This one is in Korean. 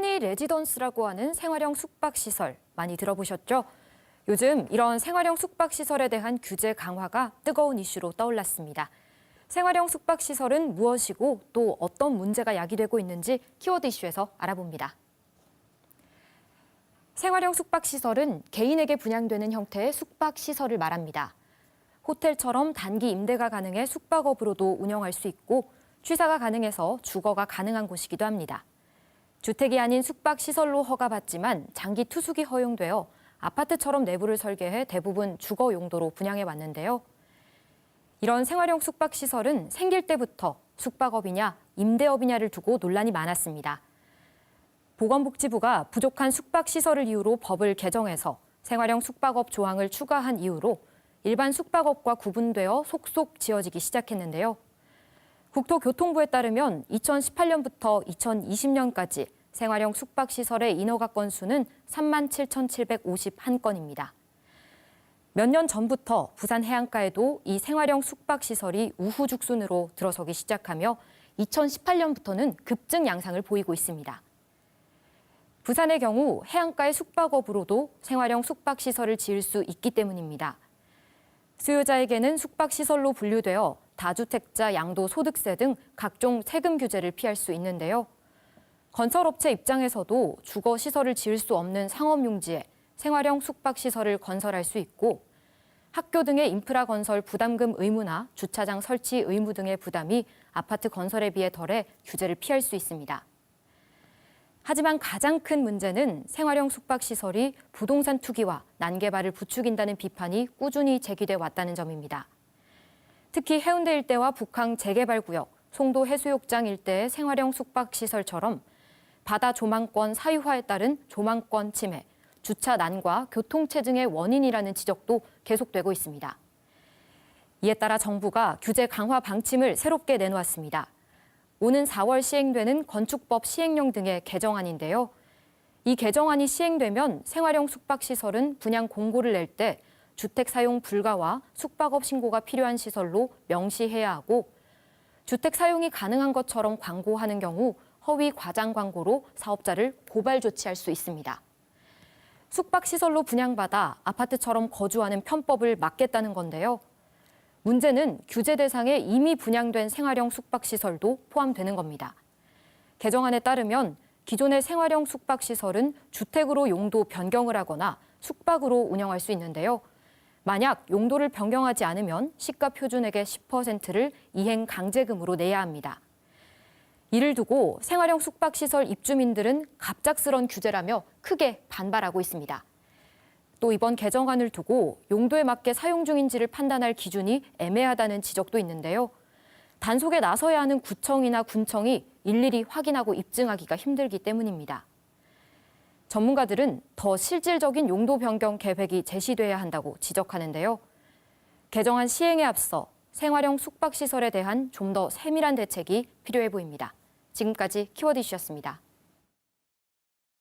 흔히 레지던스라고 하는 생활형 숙박시설 많이 들어보셨죠? 요즘 이런 생활형 숙박시설에 대한 규제 강화가 뜨거운 이슈로 떠올랐습니다. 생활형 숙박시설은 무엇이고 또 어떤 문제가 야기되고 있는지 키워드 이슈에서 알아봅니다. 생활형 숙박시설은 개인에게 분양되는 형태의 숙박시설을 말합니다. 호텔처럼 단기 임대가 가능해 숙박업으로도 운영할 수 있고 취사가 가능해서 주거가 가능한 곳이기도 합니다. 주택이 아닌 숙박시설로 허가받지만 장기 투숙이 허용되어 아파트처럼 내부를 설계해 대부분 주거 용도로 분양해 왔는데요. 이런 생활형 숙박시설은 생길 때부터 숙박업이냐 임대업이냐를 두고 논란이 많았습니다. 보건복지부가 부족한 숙박시설을 이유로 법을 개정해서 생활형 숙박업 조항을 추가한 이후로 일반 숙박업과 구분되어 속속 지어지기 시작했는데요. 국토교통부에 따르면 2018년부터 2020년까지 생활형 숙박시설의 인허가 건수는 37,751건입니다. 몇 년 전부터 부산 해안가에도 이 생활형 숙박시설이 우후죽순으로 들어서기 시작하며 2018년부터는 급증 양상을 보이고 있습니다. 부산의 경우 해안가의 숙박업으로도 생활형 숙박시설을 지을 수 있기 때문입니다. 수요자에게는 숙박시설로 분류되어 다주택자 양도소득세 등 각종 세금 규제를 피할 수 있는데요. 건설업체 입장에서도 주거시설을 지을 수 없는 상업용지에 생활형 숙박시설을 건설할 수 있고 학교 등의 인프라 건설 부담금 의무나 주차장 설치 의무 등의 부담이 아파트 건설에 비해 덜해 규제를 피할 수 있습니다. 하지만 가장 큰 문제는 생활형 숙박시설이 부동산 투기와 난개발을 부추긴다는 비판이 꾸준히 제기돼 왔다는 점입니다. 특히 해운대 일대와 북항 재개발구역, 송도 해수욕장 일대의 생활형 숙박시설처럼 바다 조망권 사유화에 따른 조망권 침해, 주차 난과 교통체증의 원인이라는 지적도 계속되고 있습니다. 이에 따라 정부가 규제 강화 방침을 새롭게 내놓았습니다. 오는 4월 시행되는 건축법 시행령 등의 개정안인데요. 이 개정안이 시행되면 생활형 숙박시설은 분양 공고를 낼 때 주택 사용 불가와 숙박업 신고가 필요한 시설로 명시해야 하고 주택 사용이 가능한 것처럼 광고하는 경우 허위 과장 광고로 사업자를 고발 조치할 수 있습니다. 숙박시설로 분양받아 아파트처럼 거주하는 편법을 막겠다는 건데요. 문제는 규제 대상에 이미 분양된 생활형 숙박시설도 포함되는 겁니다. 개정안에 따르면 기존의 생활형 숙박시설은 주택으로 용도 변경을 하거나 숙박으로 운영할 수 있는데요. 만약 용도를 변경하지 않으면 시가 표준액의 10%를 이행 강제금으로 내야 합니다. 이를 두고 생활형 숙박시설 입주민들은 갑작스런 규제라며 크게 반발하고 있습니다. 또 이번 개정안을 두고 용도에 맞게 사용 중인지를 판단할 기준이 애매하다는 지적도 있는데요. 단속에 나서야 하는 구청이나 군청이 일일이 확인하고 입증하기가 힘들기 때문입니다. 전문가들은 더 실질적인 용도 변경 계획이 제시돼야 한다고 지적하는데요. 개정안 시행에 앞서 생활형 숙박시설에 대한 좀 더 세밀한 대책이 필요해 보입니다. 지금까지 키워드 이슈였습니다.